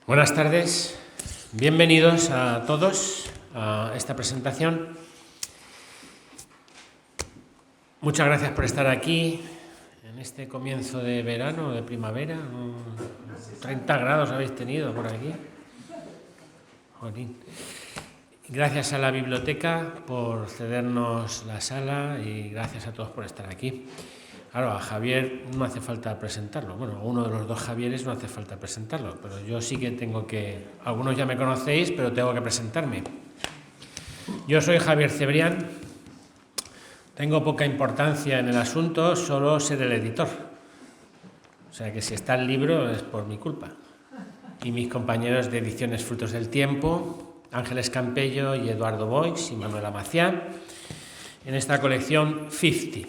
Buenas tardes, bienvenidos a todos a esta presentación. Muchas gracias por estar aquí en este comienzo de verano, de primavera. 30 grados habéis tenido por aquí. Jolín. Gracias a la biblioteca por cedernos la sala y gracias a todos por estar aquí. Claro, a Javier no hace falta presentarlo. Bueno, a uno de los dos Javieres no hace falta presentarlo, pero yo sí que tengo que... Algunos ya me conocéis, pero tengo que presentarme. Yo soy Javier Cebrián. Tengo poca importancia en el asunto, solo ser el editor. O sea que si está el libro es por mi culpa. Y mis compañeros de Ediciones Frutos del Tiempo, Ángeles Campello y Eduardo Boix y Manuela Maciá, en esta colección 50.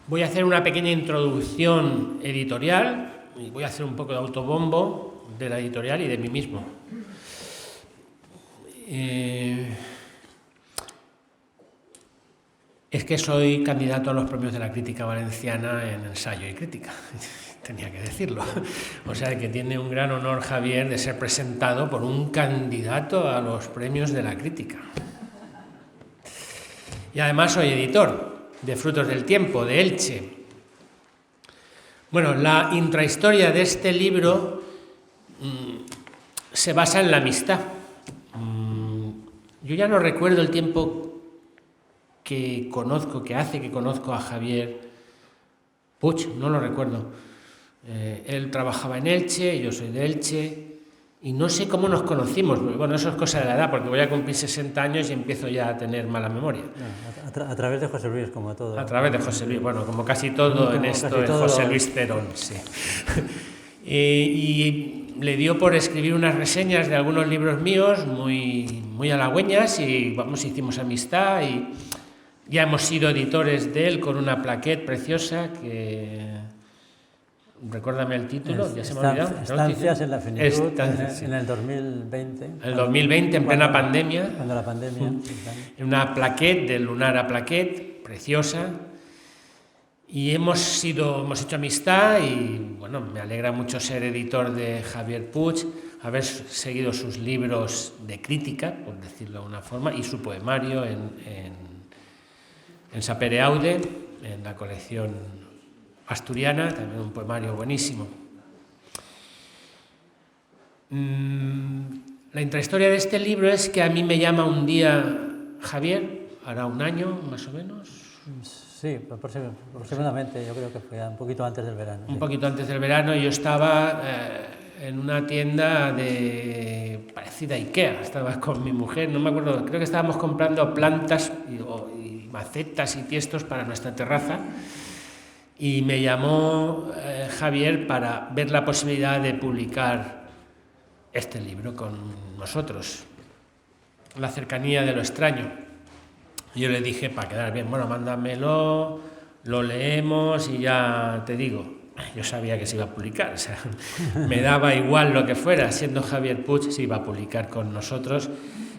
Voy a hacer una pequeña introducción editorial y voy a hacer un poco de autobombo de la editorial y de mí mismo. Es que soy candidato a los premios de la crítica valenciana en ensayo y crítica, tenía que decirlo. O sea que tiene un gran honor Javier de ser presentado por un candidato a los premios de la crítica. Y además soy editor de Frutos del Tiempo, de Elche. Bueno, la intrahistoria de este libro se basa en la amistad. Yo ya no recuerdo el tiempo que hace que conozco a Javier Puig, no lo recuerdo. Él trabajaba en Elche, yo soy de Elche, y no sé cómo nos conocimos. Bueno, eso es cosa de la edad, porque voy a cumplir 60 años y empiezo ya a tener mala memoria. A través de José Luis, como todo. A través de José Luis, bueno, como casi todo en esto es José Luis Cerón, sí. Y le dio por escribir unas reseñas de algunos libros míos muy halagüeñas y vamos, hicimos amistad y ya hemos sido editores de él con una plaquette preciosa que... Recuérdame el título, ya se me ha olvidado. Estancias en la Finitud, sí. en el 2020. En el 2020, en plena pandemia. Cuando la pandemia. Una plaquette del Lunara Plaquette, preciosa. Y hemos hecho amistad y, bueno, me alegra mucho ser editor de Javier Puig, haber seguido sus libros de crítica, por decirlo de una forma, y su poemario en Sapere Aude, en la colección asturiana, también un poemario buenísimo. La intrahistoria de este libro es que a mí me llama un día Javier, hará un año más o menos. Sí, aproximadamente, yo creo que fue un poquito antes del verano. Un poquito antes del verano, yo estaba en una tienda parecida a Ikea, estaba con mi mujer, no me acuerdo, creo que estábamos comprando plantas y macetas y tiestos para nuestra terraza. Y me llamó Javier para ver la posibilidad de publicar este libro con nosotros, La cercanía de lo extraño. Y yo le dije, para quedar bien, bueno, mándamelo, lo leemos y ya te digo. Yo sabía que se iba a publicar, o sea, me daba igual lo que fuera, siendo Javier Puig, se iba a publicar con nosotros.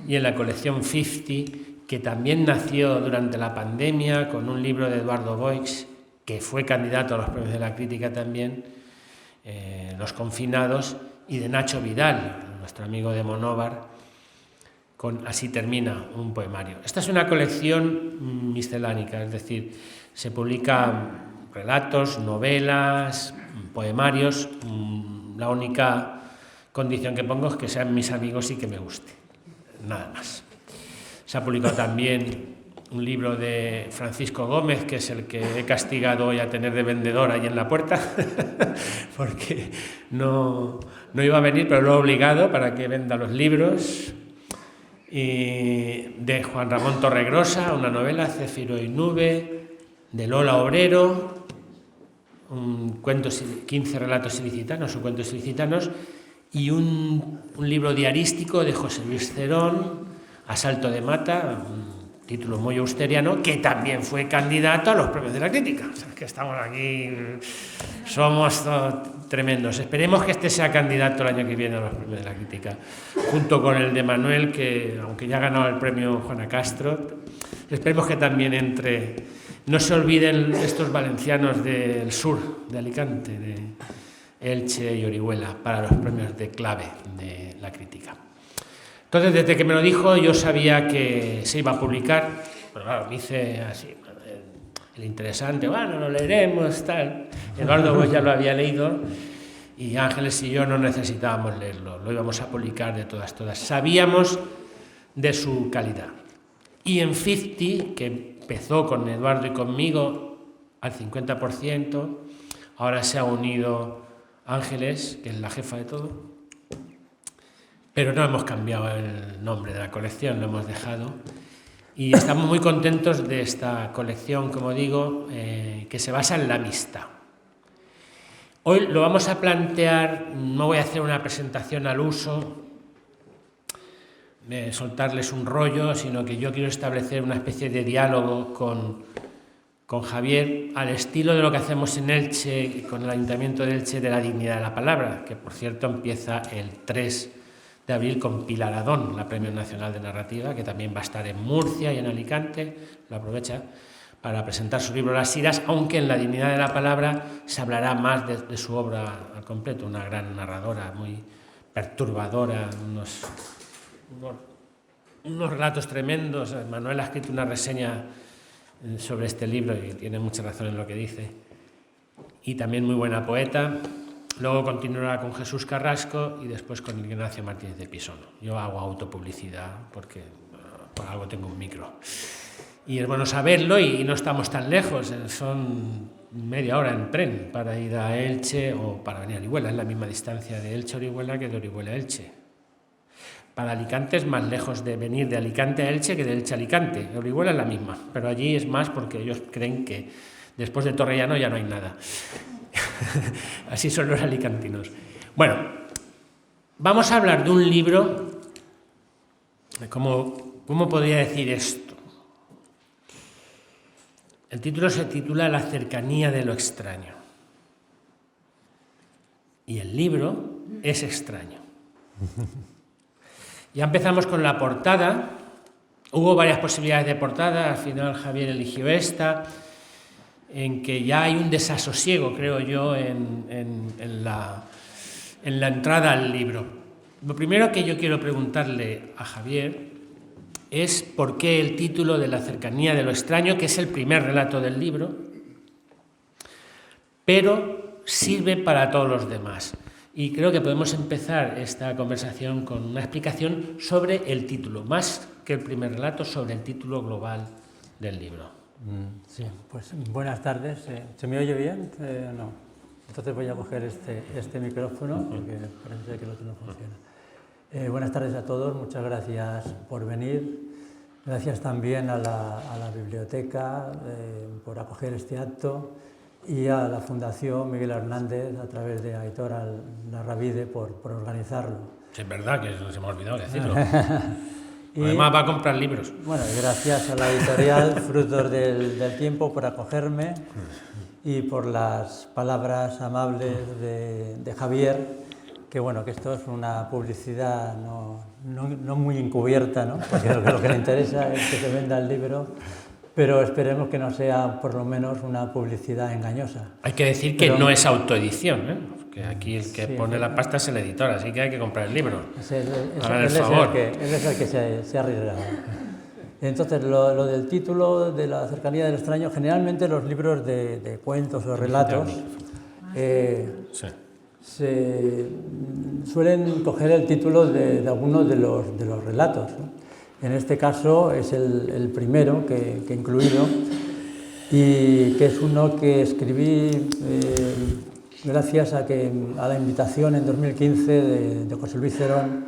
Y en la colección 50, que también nació durante la pandemia, con un libro de Eduardo Boix, que fue candidato a los premios de la crítica también, Los confinados, y de Nacho Vidal, nuestro amigo de Monóvar, con Así termina, un poemario. Esta es una colección miscelánica, es decir, se publican relatos, novelas, poemarios. La única condición que pongo es que sean mis amigos y que me guste, nada más. Se ha publicado también un libro de Francisco Gómez, que es el que he castigado hoy a tener de vendedor ahí en la puerta, porque no iba a venir, pero lo he obligado para que venda los libros. Y de Juan Ramón Torregrosa, una novela, Céfiro y Nube, de Lola Obrero, 15 relatos ilicitanos o cuentos ilicitanos, y un libro diarístico de José Luis Cerón, Asalto de Mata, título muy austeriano, que también fue candidato a los premios de la crítica. O sea, que estamos aquí, somos tremendos. Esperemos que este sea candidato el año que viene a los premios de la crítica, junto con el de Manuel, que aunque ya ha ganado el premio Juana Castro, esperemos que también entre. No se olviden estos valencianos del sur, de Alicante, Elche y Orihuela para los premios de clave de la crítica. Entonces, desde que me lo dijo, yo sabía que se iba a publicar, pero claro, me hice así, el interesante, bueno, lo leeremos, tal. Eduardo pues ya lo había leído y Ángeles y yo no necesitábamos leerlo, lo íbamos a publicar de todas. Sabíamos de su calidad. Y en 50, que empezó con Eduardo y conmigo al 50%, ahora se ha unido Ángeles, que es la jefa de todo, pero no hemos cambiado el nombre de la colección, lo hemos dejado. Y estamos muy contentos de esta colección, como digo, que se basa en la amistad. Hoy lo vamos a plantear, no voy a hacer una presentación al uso, soltarles un rollo, sino que yo quiero establecer una especie de diálogo con Javier al estilo de lo que hacemos en Elche, con el Ayuntamiento de Elche, de la dignidad de la palabra, que por cierto empieza el 3 de abril con Pilar Adón, la Premio Nacional de Narrativa, que también va a estar en Murcia y en Alicante, lo aprovecha para presentar su libro Las Iras, aunque en la dignidad de la palabra se hablará más de su obra al completo, una gran narradora, muy perturbadora, unos relatos tremendos. Manuel ha escrito una reseña sobre este libro y tiene mucha razón en lo que dice, y también muy buena poeta. Luego continuará con Jesús Carrasco y después con Ignacio Martínez de Pisono. Yo hago autopublicidad porque por algo tengo un micro y es bueno saberlo, y no estamos tan lejos, son media hora en tren para ir a Elche o para venir a Orihuela, es la misma distancia de Elche a Orihuela que de Orihuela a Elche. Para Alicante es más lejos de venir de Alicante a Elche que de Elche a Alicante. Orihuela es la misma, pero allí es más porque ellos creen que después de Torrellano ya no hay nada. Así son los alicantinos. Bueno, vamos a hablar de un libro, ¿cómo podría decir esto? El título se titula La cercanía de lo extraño. Y el libro es extraño. Ya empezamos con la portada. Hubo varias posibilidades de portada, al final Javier eligió esta, en que ya hay un desasosiego, creo yo, en la entrada al libro. Lo primero que yo quiero preguntarle a Javier es por qué el título de La cercanía de lo extraño, que es el primer relato del libro, pero sirve para todos los demás. Y creo que podemos empezar esta conversación con una explicación sobre el título, más que el primer relato, sobre el título global del libro. Sí, pues buenas tardes. ¿Se me oye bien? No. Entonces voy a coger este micrófono, porque parece que el otro no funciona. Buenas tardes a todos, muchas gracias por venir. Gracias también a la biblioteca por acoger este acto, y a la Fundación Miguel Hernández, a través de Aitor Larravide, por organizarlo. Sí, es verdad que se me ha olvidado decirlo. Además va a comprar libros. Bueno, gracias a la editorial Frutos del Tiempo por acogerme, y por las palabras amables de Javier, que bueno, que esto es una publicidad no muy encubierta, ¿no? Porque lo que le interesa es que se venda el libro, pero esperemos que no sea por lo menos una publicidad engañosa. Hay que decir que no es autoedición, ¿eh? Que aquí el que pone la pasta es el editor, así que hay que comprar el libro. Hagan el favor. Él es el que se ha arriesgado. Entonces, lo del título de La cercanía del extraño, generalmente los libros de cuentos o relatos se suelen coger el título de algunos de los relatos, ¿no? En este caso es el primero que he incluido, y que es uno que escribí gracias a la invitación en 2015 de José Luis Cerón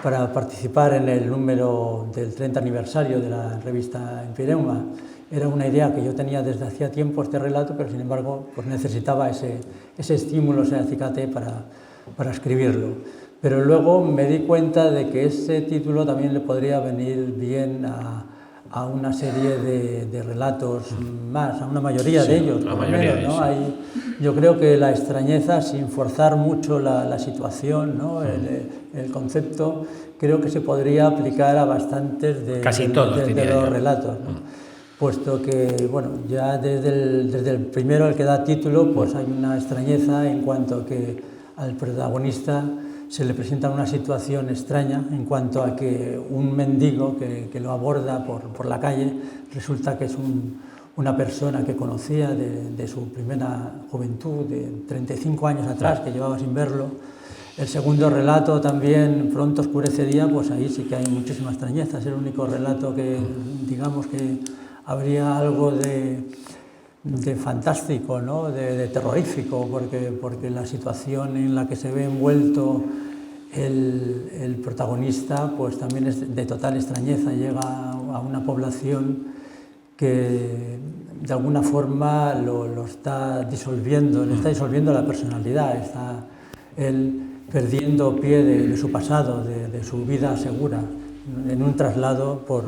para participar en el número del 30 aniversario de la revista Empireuma. Era una idea que yo tenía desde hacía tiempo, este relato, pero sin embargo pues necesitaba ese estímulo, ese acicate para escribirlo. Pero luego me di cuenta de que ese título también le podría venir bien a una serie de relatos más, a una mayoría de ellos, por lo menos, ¿no? Yo creo que la extrañeza, sin forzar mucho la situación, ¿no? El concepto, creo que se podría aplicar a bastantes de los relatos, ¿no? puesto que, bueno, ya desde el primero, el que da título, pues hay una extrañeza en cuanto a que al protagonista se le presenta una situación extraña en cuanto a que un mendigo que lo aborda por la calle resulta que es una persona que conocía de su primera juventud, de 35 años atrás, que llevaba sin verlo. El segundo relato también, Pronto oscurece día, pues ahí sí que hay muchísima extrañeza. Es el único relato que, digamos, que habría algo de fantástico, ¿no? de terrorífico, porque la situación en la que se ve envuelto el protagonista pues también es de total extrañeza. Llega a una población que de alguna forma lo está disolviendo, le está disolviendo la personalidad, está él perdiendo pie de su pasado, de su vida segura, en un traslado por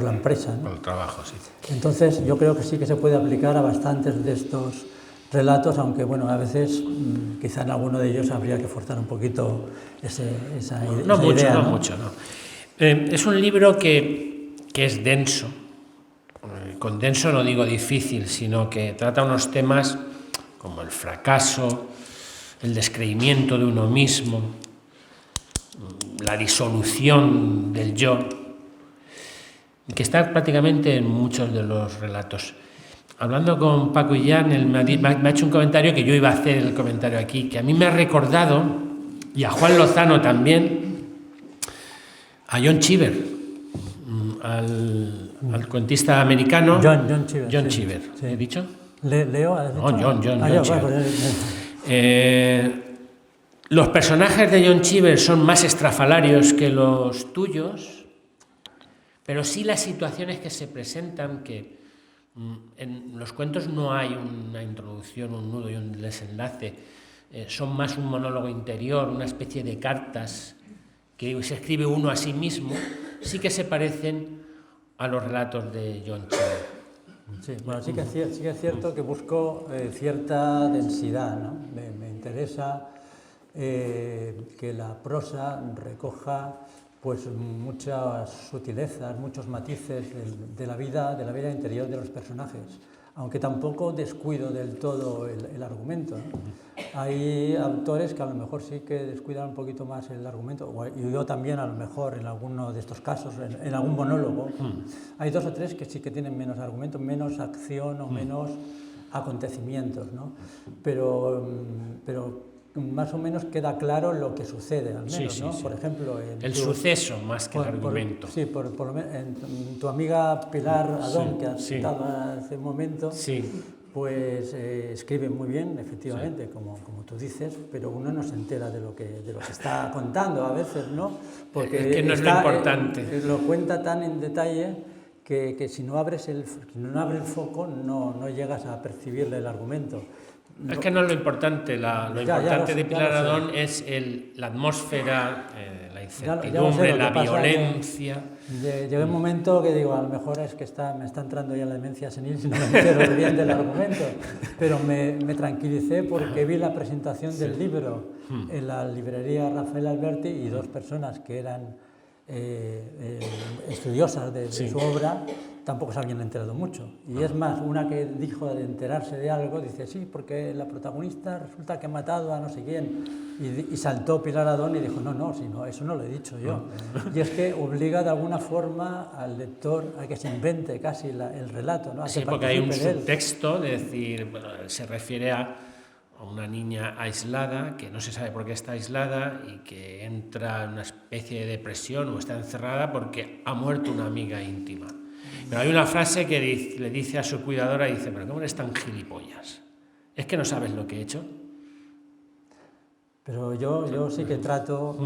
la empresa, ¿no? Por el trabajo, sí. Entonces yo creo que sí que se puede aplicar a bastantes de estos relatos, aunque bueno, a veces quizá en alguno de ellos habría que forzar un poquito esa idea. No mucho, no. Es un libro que es denso. Con denso no digo difícil, sino que trata unos temas como el fracaso, el descreimiento de uno mismo, la disolución del yo, que está prácticamente en muchos de los relatos. Hablando con Paco Illán, él me ha hecho un comentario que yo iba a hacer el comentario aquí, que a mí me ha recordado, y a Juan Lozano también, a John Cheever, al cuentista americano. John Cheever. John Cheever, sí. ¿he dicho? Leo, ¿has dicho? No, John Cheever. Los personajes de John Cheever son más estrafalarios que los tuyos, pero sí las situaciones que se presentan, que en los cuentos no hay una introducción, un nudo y un desenlace, son más un monólogo interior, una especie de cartas que se escribe uno a sí mismo, sí que se parecen a los relatos de John Cheever. Sí, bueno, sí que es cierto que busco cierta densidad, ¿no? Me interesa que la prosa recoja pues muchas sutilezas, muchos matices de la vida interior de los personajes, aunque tampoco descuido del todo el argumento, ¿no? Hay autores que a lo mejor sí que descuidan un poquito más el argumento, y yo también a lo mejor en alguno de estos casos, en algún monólogo, hay dos o tres que sí que tienen menos argumento, menos acción o menos acontecimientos, ¿no? Pero más o menos queda claro lo que sucede, al menos, sí, ¿no? sí. Por ejemplo... El suceso más que el argumento. Por lo menos en tu amiga Pilar Adón, que has citado hace un momento, pues escribe muy bien, efectivamente, como tú dices, pero uno no se entera de lo que está contando a veces, ¿no? Porque es que no es lo importante. Lo cuenta tan en detalle que si no abres el foco no llegas a percibirle el argumento. Es que no es lo importante, lo importante de Pilar Adón es la atmósfera, la incertidumbre, la violencia. Llega un momento que digo, a lo mejor es que me está entrando ya la demencia senil si no me entero bien del argumento, pero me tranquilicé porque vi la presentación del libro en la librería Rafael Alberti y dos personas que eran estudiosas de su obra tampoco se habían enterado mucho. Y es más, una que dijo de enterarse de algo, dice, sí, porque la protagonista resulta que ha matado a no sé quién. Y saltó Pilar Adón y dijo, no, eso no lo he dicho yo. Y es que obliga de alguna forma al lector a que se invente casi el relato, ¿no? Sí, porque hay un subtexto, de decir, bueno, se refiere a una niña aislada, que no se sabe por qué está aislada y que entra en una especie de depresión o está encerrada porque ha muerto una amiga íntima. Pero hay una frase que le dice a su cuidadora, dice, pero ¿cómo eres tan gilipollas? ¿Es que no sabes lo que he hecho? Pero yo sí que trato,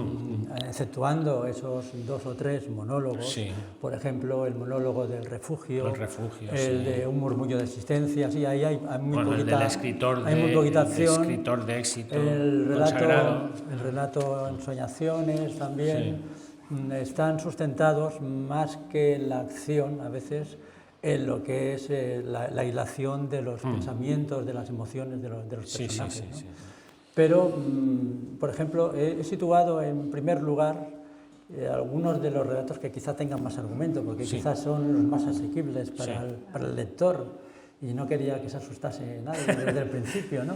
exceptuando esos dos o tres monólogos, por ejemplo, el monólogo del refugio, el de Un murmullo de existencia, sí, ahí hay muy poquita, muy poquita acción, escritor de éxito, el relato Ensoñaciones también, están sustentados más que la acción a veces en lo que es la hilación de los pensamientos, de las emociones de los personajes, ¿no? Pero, por ejemplo, he situado en primer lugar algunos de los relatos que quizá tengan más argumento, porque Sí. quizás son los más asequibles para, Sí. para el lector, y no quería que se asustase nadie desde el principio, ¿no?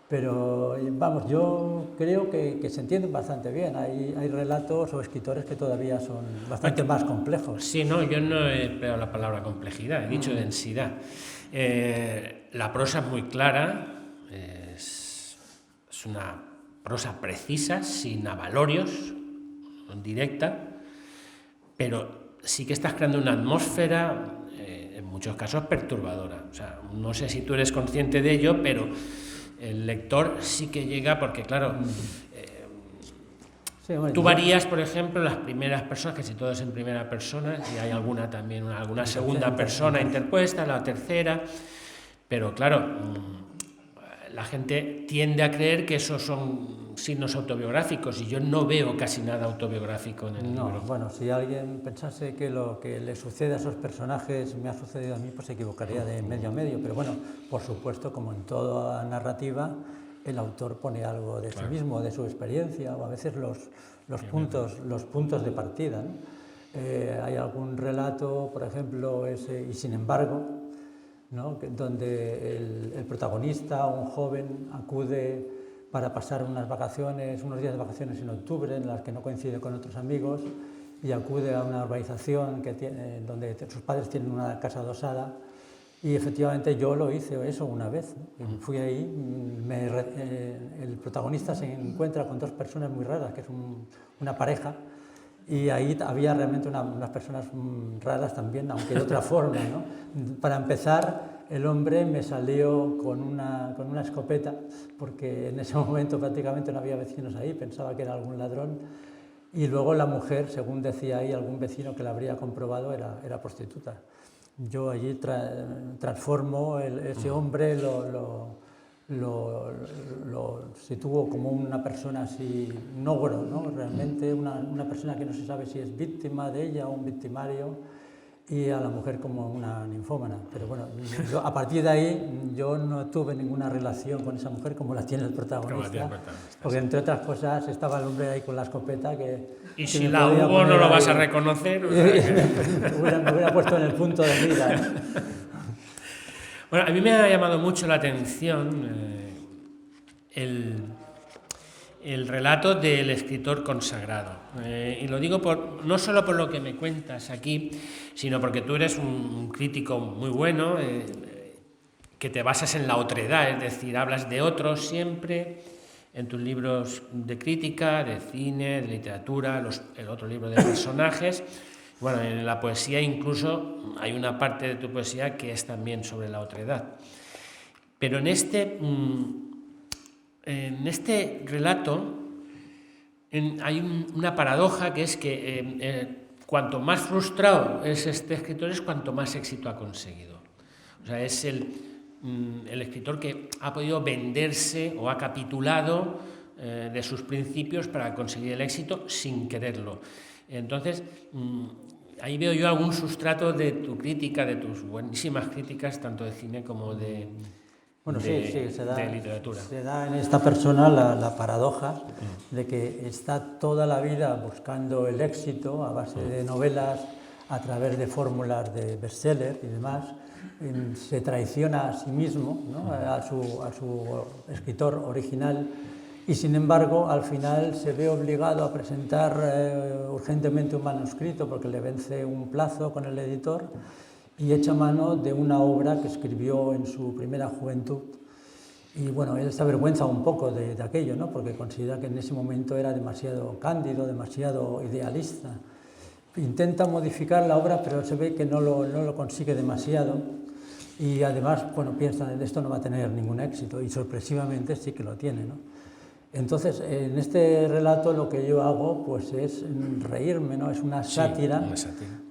Pero vamos, yo creo que se entienden bastante bien. Hay relatos o escritores que todavía son bastante más complejos. Sí, no, yo no he empleado la palabra complejidad, he dicho densidad. La prosa es muy clara, es una prosa precisa, sin avalorios, directa, pero sí que estás creando una atmósfera, en muchos casos perturbadora. O sea, no sé si tú eres consciente de ello, pero el lector sí que llega, porque claro, Sí, bueno, tú varías, por ejemplo, las primeras personas, que si todo es en primera persona, y hay alguna también, alguna segunda persona interpuesta, la tercera, pero claro, la gente tiende a creer que esos son signos autobiográficos, y yo no veo casi nada autobiográfico en el libro. Bueno, si alguien pensase que lo que le sucede a esos personajes me ha sucedido a mí, pues se equivocaría de medio a medio, pero bueno, por supuesto, como en toda narrativa, el autor pone algo de sí mismo, de su experiencia, o a veces los puntos de partida, ¿no? Hay algún relato, por ejemplo, y sin embargo, ¿no? Donde el protagonista, un joven, acude para pasar unos días de vacaciones en octubre, en las que no coincide con otros amigos, y acude a una urbanización donde sus padres tienen una casa adosada. Y efectivamente yo lo hice eso una vez, ¿no? Fui ahí, el protagonista se encuentra con dos personas muy raras, que es una pareja, y ahí había realmente unas personas raras también, aunque de otra forma, ¿no? Para empezar, el hombre me salió con una escopeta, porque en ese momento prácticamente no había vecinos ahí, pensaba que era algún ladrón, y luego la mujer, según decía ahí algún vecino que la habría comprobado, era prostituta. Yo allí transformo ese hombre, lo sitúo como una persona así, un ogro, ¿no? Realmente una persona que no se sabe si es víctima de ella o un victimario, y a la mujer como una ninfómana. Pero bueno, a partir de ahí yo no tuve ninguna relación con esa mujer como la tiene el protagonista, porque entre otras cosas estaba el hombre ahí con la escopeta y si la hubo no lo vas a reconocer. Me hubiera puesto en el punto de mira, ¿no? Bueno, a mí me ha llamado mucho la atención el relato del escritor consagrado. Y lo digo no solo por lo que me cuentas aquí, sino porque tú eres un crítico muy bueno, que te basas en la otredad, es decir, hablas de otros siempre, en tus libros de crítica, de cine, de literatura, el otro libro de personajes. Bueno, en la poesía incluso hay una parte de tu poesía que es también sobre la otredad. Pero en este relato hay una paradoja, que es que cuanto más frustrado es este escritor, es cuanto más éxito ha conseguido. O sea, es el escritor que ha podido venderse o ha capitulado de sus principios para conseguir el éxito sin quererlo. Entonces, ahí veo yo algún sustrato de tu crítica, de tus buenísimas críticas, tanto de cine como de literatura. Se da en esta persona la paradoja de que está toda la vida buscando el éxito a base de novelas, a través de fórmulas de bestseller y demás. Se traiciona a sí mismo, ¿no? a su escritor original, y sin embargo al final se ve obligado a presentar urgentemente un manuscrito porque le vence un plazo con el editor, y echa mano de una obra que escribió en su primera juventud. Y bueno, él se avergüenza un poco de aquello, ¿no? Porque considera que en ese momento era demasiado cándido, demasiado idealista. Intenta modificar la obra, pero se ve que no lo consigue demasiado, y además, bueno, piensa que esto no va a tener ningún éxito, y sorpresivamente sí que lo tiene, ¿no? Entonces, en este relato lo que yo hago pues es reírme, ¿no? Es una sátira,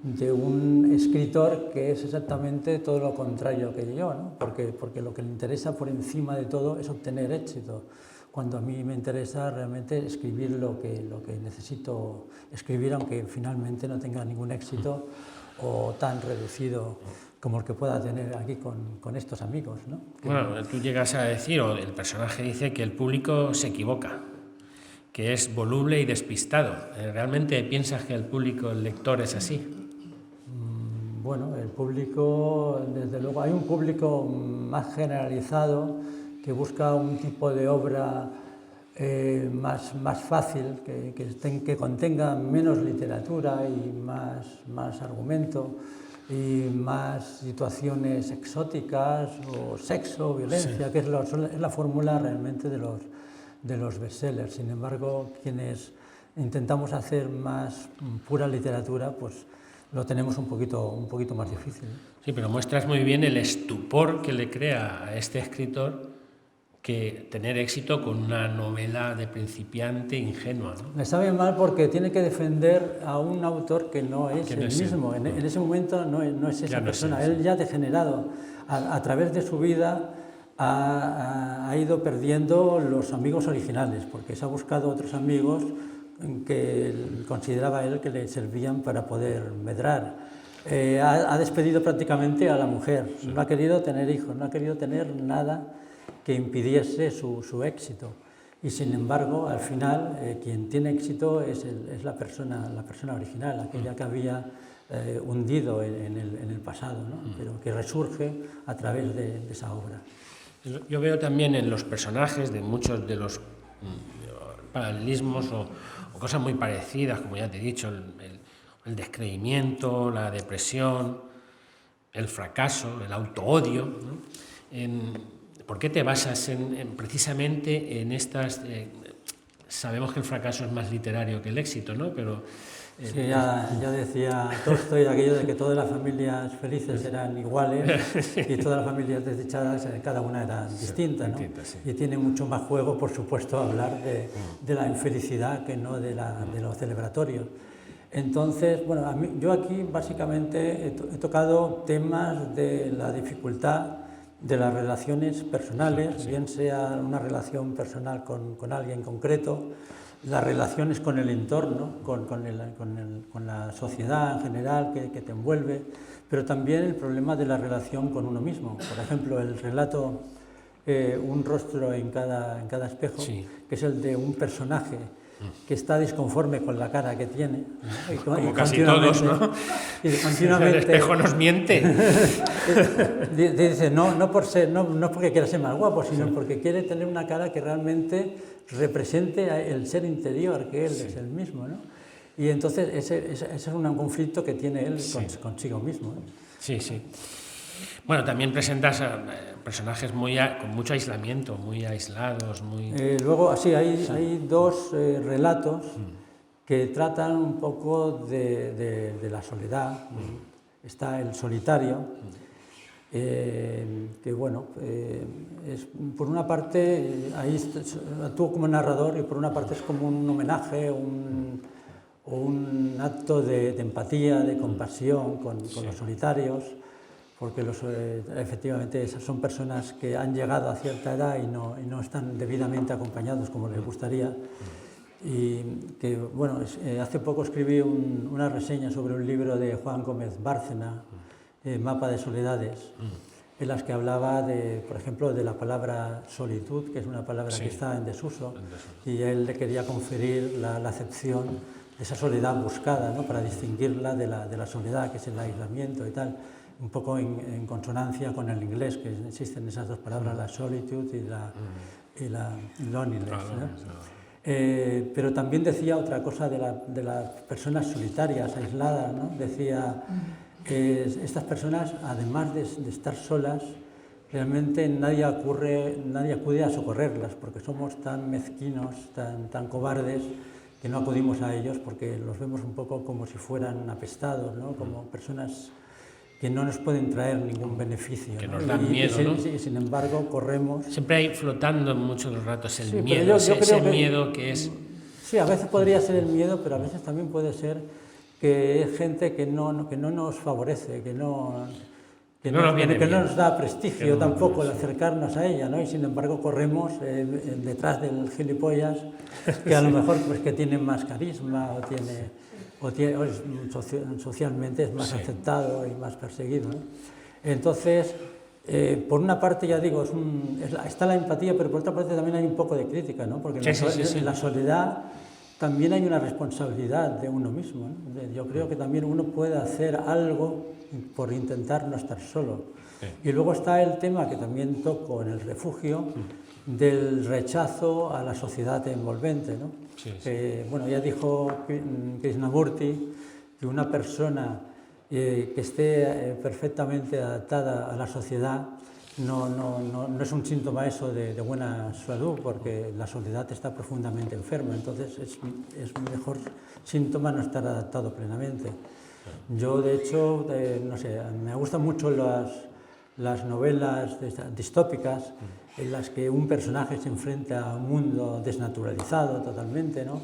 de un escritor que es exactamente todo lo contrario que yo, ¿no? Porque lo que le interesa por encima de todo es obtener éxito, cuando a mí me interesa realmente escribir lo que necesito escribir, aunque finalmente no tenga ningún éxito o tan reducido como el que pueda tener aquí con estos amigos, ¿no? Bueno, tú llegas a decir, o el personaje dice, que el público se equivoca, que es voluble y despistado. ¿Realmente piensas que el público, el lector, es así? Bueno, el público, desde luego, hay un público más generalizado que busca un tipo de obra más fácil, que contenga menos literatura y más argumento y más situaciones exóticas o sexo, violencia, que es la fórmula realmente de los bestsellers. Sin embargo, quienes intentamos hacer más pura literatura, pues lo tenemos un poquito más difícil. Sí, pero muestras muy bien el estupor que le crea a este escritor que tener éxito con una novela de principiante ingenua, ¿no? Me sabe mal porque tiene que defender a un autor que no es el mismo. En ese momento no es esa persona. Él ya degenerado. A través de su vida ha ido perdiendo los amigos originales, porque se ha buscado otros amigos que consideraba él que le servían para poder medrar. Ha despedido prácticamente a la mujer. No ha querido tener hijos, no ha querido tener nada que impidiese su éxito. Y sin embargo, al final, quien tiene éxito es la persona original, aquella que había hundido en el pasado, ¿no? Pero que resurge a través de esa obra. Yo veo también en los personajes de muchos de los paralelismos o cosas muy parecidas, como ya te he dicho, el descreimiento, la depresión, el fracaso, el autoodio, ¿no? ¿Por qué te basas precisamente en estas? Sabemos que el fracaso es más literario que el éxito, ¿no? Pero sí, ya decía Tolstoy aquello de que todas las familias felices eran iguales y todas las familias desdichadas, cada una era distinta, ¿no? Sí. Y tiene mucho más juego, por supuesto, hablar de la infelicidad que no de lo celebratorio. Entonces, bueno, yo aquí básicamente he tocado temas de la dificultad de las relaciones personales, bien sea una relación personal con alguien concreto, las relaciones con el entorno, con la sociedad en general que te envuelve, pero también el problema de la relación con uno mismo. Por ejemplo, el relato Un rostro en cada espejo, que es el de un personaje que está disconforme con la cara que tiene, ¿no? Como casi todos, ¿no? Y continuamente, el espejo nos miente. Dice, no porque quiera ser más guapo, sino porque quiere tener una cara que realmente represente el ser interior, que él es el mismo, ¿no? Y entonces ese es un conflicto que tiene él consigo mismo, ¿no? Sí, sí. Bueno, también presentas personajes con mucho aislamiento, muy aislados, muy... Luego, sí, hay dos relatos que tratan un poco de la soledad. Está El solitario, que bueno, por una parte, ahí actúo como narrador y por una parte es como un homenaje, un acto de empatía, de compasión con los solitarios, porque efectivamente son personas que han llegado a cierta edad y no están debidamente acompañados como les gustaría. Y que, bueno, hace poco escribí una reseña sobre un libro de Juan Gómez Bárcena, Mapa de soledades, en las que hablaba, por ejemplo, de la palabra solitud, que es una palabra que está en desuso, y él le quería conferir la acepción de esa soledad buscada, ¿no? Para distinguirla de la soledad, que es el aislamiento y tal, un poco en consonancia con el inglés, que existen esas dos palabras, la solitude y la loneliness, ¿no? Pero también decía otra cosa de las personas solitarias, aisladas, ¿no? Decía, estas personas, además de estar solas, realmente nadie acude a socorrerlas, porque somos tan mezquinos, tan cobardes, que no acudimos a ellos porque los vemos un poco como si fueran apestados, ¿no? Como personas que no nos pueden traer ningún beneficio, que ¿no? nos dan miedo, ¿no? Y sin embargo corremos. Siempre hay flotando muchos los ratos el miedo, ese miedo que es... Sí, a veces podría ser el miedo, pero a veces también puede ser que es gente que no nos favorece, que no nos da prestigio tampoco el acercarnos a ella, ¿no? Y sin embargo corremos detrás del gilipollas que a lo mejor pues que tiene más carisma o socialmente es más aceptado y más perseguido, ¿no? Entonces Por una parte, ya digo, está la empatía, pero por otra parte también hay un poco de crítica, ¿no? Porque en la soledad también hay una responsabilidad de uno mismo, ¿no? Yo creo que también uno puede hacer algo por intentar no estar solo. Y luego está el tema que también toco en el refugio, del rechazo a la sociedad envolvente, ¿no? Bueno, ya dijo Krishnamurti que una persona que esté perfectamente adaptada a la sociedad no es un síntoma eso de buena salud, porque la soledad está profundamente enferma, entonces es mejor síntoma no estar adaptado plenamente. Yo, de hecho, no sé, me gustan mucho las novelas distópicas en las que un personaje se enfrenta a un mundo desnaturalizado totalmente, ¿no?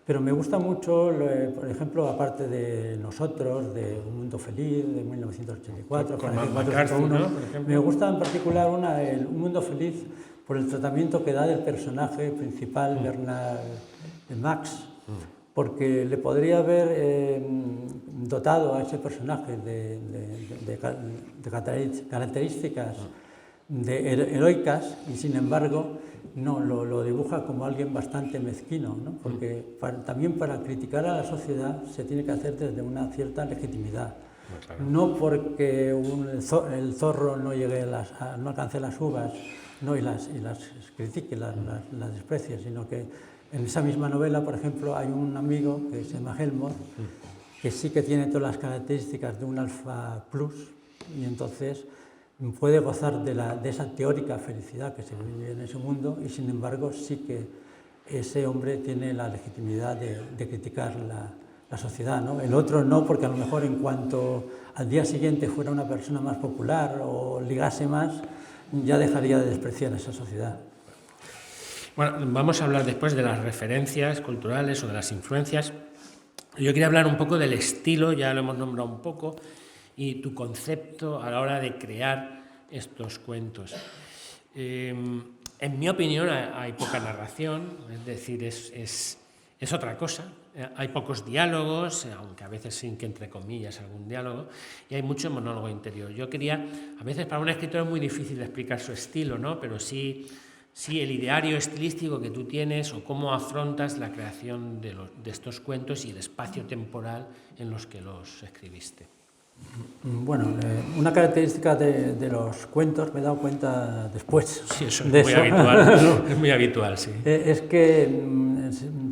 Pero me gusta mucho, por ejemplo, aparte de Nosotros, de Un Mundo Feliz, de 1984, ¿no? Me gusta en particular Un Mundo Feliz por el tratamiento que da del personaje principal, Bernard Max, porque le podría haber dotado a ese personaje de características heroicas, y sin embargo no, lo dibuja como alguien bastante mezquino, ¿no? Porque también para criticar a la sociedad se tiene que hacer desde una cierta legitimidad. No porque el zorro no alcance las uvas, no, y las critique, las desprecie, sino que en esa misma novela, por ejemplo, hay un amigo que se llama Helmut, que sí que tiene todas las características de un alfa plus, y entonces puede gozar de esa teórica felicidad que se vive en ese mundo, y sin embargo sí que ese hombre tiene la legitimidad de criticar la sociedad, ¿no? El otro no, porque a lo mejor en cuanto al día siguiente fuera una persona más popular o ligase más, ya dejaría de despreciar a esa sociedad. Bueno, vamos a hablar después de las referencias culturales o de las influencias. Yo quería hablar un poco del estilo, ya lo hemos nombrado un poco, y tu concepto a la hora de crear estos cuentos. En mi opinión hay poca narración, es decir, es otra cosa. Hay pocos diálogos, aunque a veces sin que entre comillas algún diálogo, y hay mucho monólogo interior. Yo quería, a veces para un escritor es muy difícil explicar su estilo, ¿no? Pero sí el ideario estilístico que tú tienes o cómo afrontas la creación de estos cuentos y el espacio temporal en los que los escribiste. Bueno, una característica de los cuentos, me he dado cuenta después. Sí, eso es muy habitual, es muy habitual, sí. Es que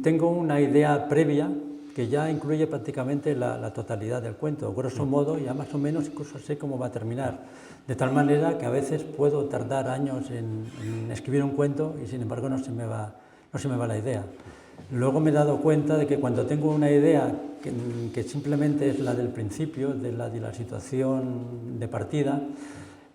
tengo una idea previa que ya incluye prácticamente la totalidad del cuento, grosso modo, ya más o menos incluso sé cómo va a terminar. De tal manera que a veces puedo tardar años en escribir un cuento y sin embargo no se me va la idea. Luego me he dado cuenta de que cuando tengo una idea que simplemente es la del principio, de la situación de partida,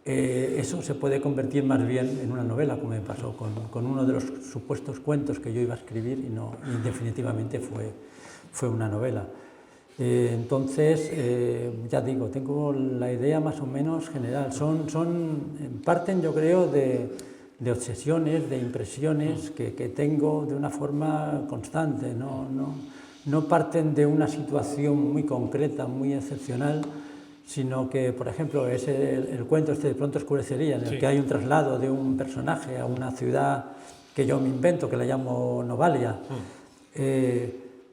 eso se puede convertir más bien en una novela, como me pasó con uno de los supuestos cuentos que yo iba a escribir y definitivamente fue una novela. Entonces, ya digo, tengo la idea más o menos general. Parten, yo creo, de obsesiones, de impresiones que tengo de una forma constante. No parten de una situación muy concreta, muy excepcional, sino que, por ejemplo, el cuento de Pronto oscurecería, en el que hay un traslado de un personaje a una ciudad que yo me invento, que la llamo Novalia.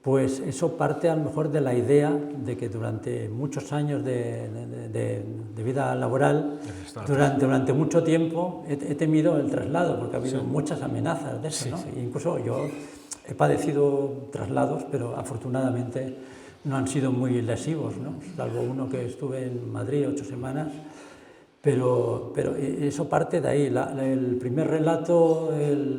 Pues eso parte a lo mejor de la idea de que durante muchos años de vida laboral, durante mucho tiempo, he temido el traslado, porque ha habido muchas amenazas de eso, ¿no? Incluso yo he padecido traslados, pero afortunadamente no han sido muy lesivos, ¿no? Salvo uno que estuve en Madrid 8 semanas, pero eso parte de ahí. El primer relato,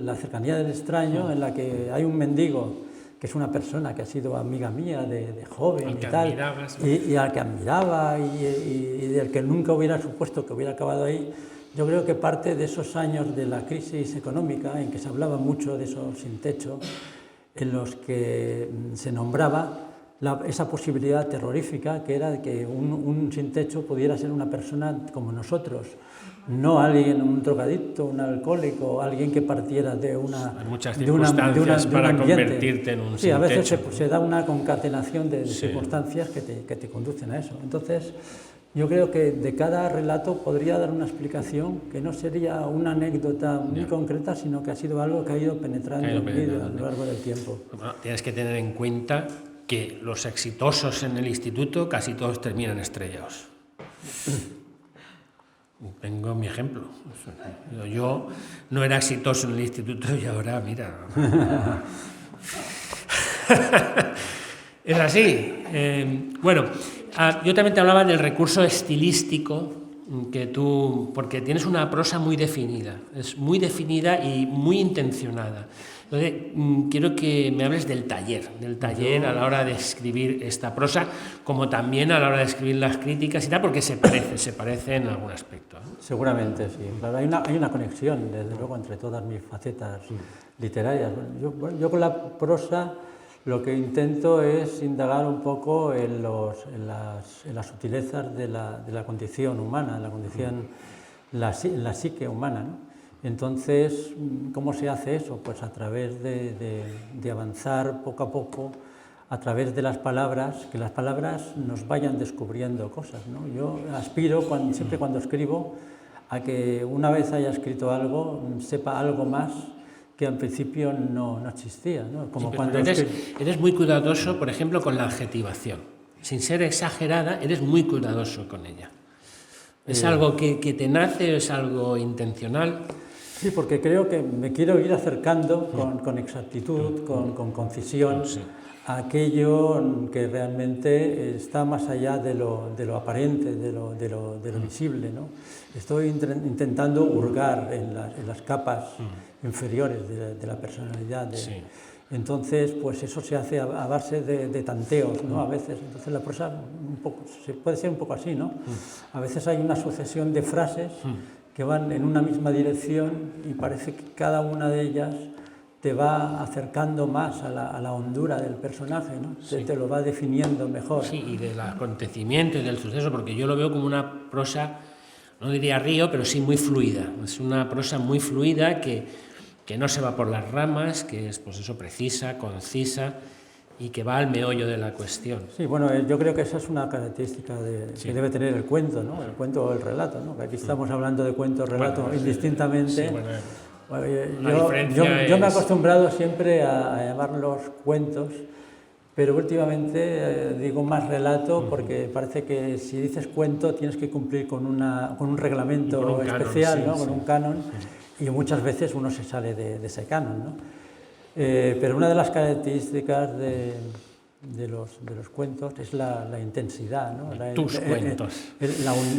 la cercanía del extraño, en la que hay un mendigo que es una persona que ha sido amiga mía de joven y tal, y al que admiraba y del que nunca hubiera supuesto que hubiera acabado ahí. Yo creo que parte de esos años de la crisis económica, en que se hablaba mucho de esos sin techo, en los que se nombraba esa posibilidad terrorífica que era que un sin techo pudiera ser una persona como nosotros, no alguien, un drogadicto, un alcohólico, alguien que partiera de muchas circunstancias para convertirte en un sin techo. Sí, a veces se da una concatenación de circunstancias que te conducen a eso. Entonces, Yo creo que de cada relato podría dar una explicación que no sería una anécdota muy concreta, sino que ha sido algo que ha ido penetrando en mí a lo largo del tiempo. Bueno, tienes que tener en cuenta que los exitosos en el instituto casi todos terminan estrellados. Tengo mi ejemplo. Yo no era exitoso en el instituto y ahora, mira... Es así. Bueno, yo también te hablaba del recurso estilístico que tú... porque tienes una prosa muy definida, es muy definida y muy intencionada. Entonces, quiero que me hables del taller a la hora de escribir esta prosa, como también a la hora de escribir las críticas y tal, porque se parece en algún aspecto, ¿no? Seguramente, sí. Claro, hay una conexión, desde luego, entre todas mis facetas literarias. Yo con la prosa lo que intento es indagar un poco en las sutilezas de la condición humana, la psique humana, ¿no? Entonces, ¿cómo se hace eso? Pues a través de avanzar poco a poco, a través de las palabras, que las palabras nos vayan descubriendo cosas, ¿no? Yo aspiro, siempre cuando escribo, a que una vez haya escrito algo, sepa algo más que al principio no existía, ¿no? Como sí, cuando eres muy cuidadoso, por ejemplo, con la adjetivación. Sin ser exagerada, eres muy cuidadoso con ella. ¿Es algo que te nace o es algo intencional? Sí, porque creo que me quiero ir acercando con exactitud, con concisión, a aquello que realmente está más allá de lo aparente, de lo visible, ¿no? Estoy intentando hurgar en las capas inferiores de la personalidad. Entonces, pues eso se hace a base de tanteos, ¿no? A veces, entonces la prosa puede ser un poco así, ¿no? A veces hay una sucesión de frases que van en una misma dirección y parece que cada una de ellas te va acercando más a la hondura del personaje, ¿no? Te lo va definiendo mejor. Sí, y del acontecimiento y del suceso, porque yo lo veo como una prosa, no diría río, pero sí muy fluida. Es una prosa muy fluida que no se va por las ramas, que es, pues eso, precisa, concisa y que va al meollo de la cuestión. Sí, bueno, yo creo que esa es una característica que debe tener el cuento, ¿no? El cuento o el relato, ¿no? Aquí estamos hablando de cuento-relato indistintamente. Yo me he acostumbrado siempre a llamarlos cuentos, pero últimamente digo más relato porque parece que si dices cuento tienes que cumplir con un reglamento especial, ¿no? Con un canon, y muchas veces uno se sale de ese canon, ¿no? Pero una de las características de los cuentos es la intensidad, ¿no? Tus cuentos.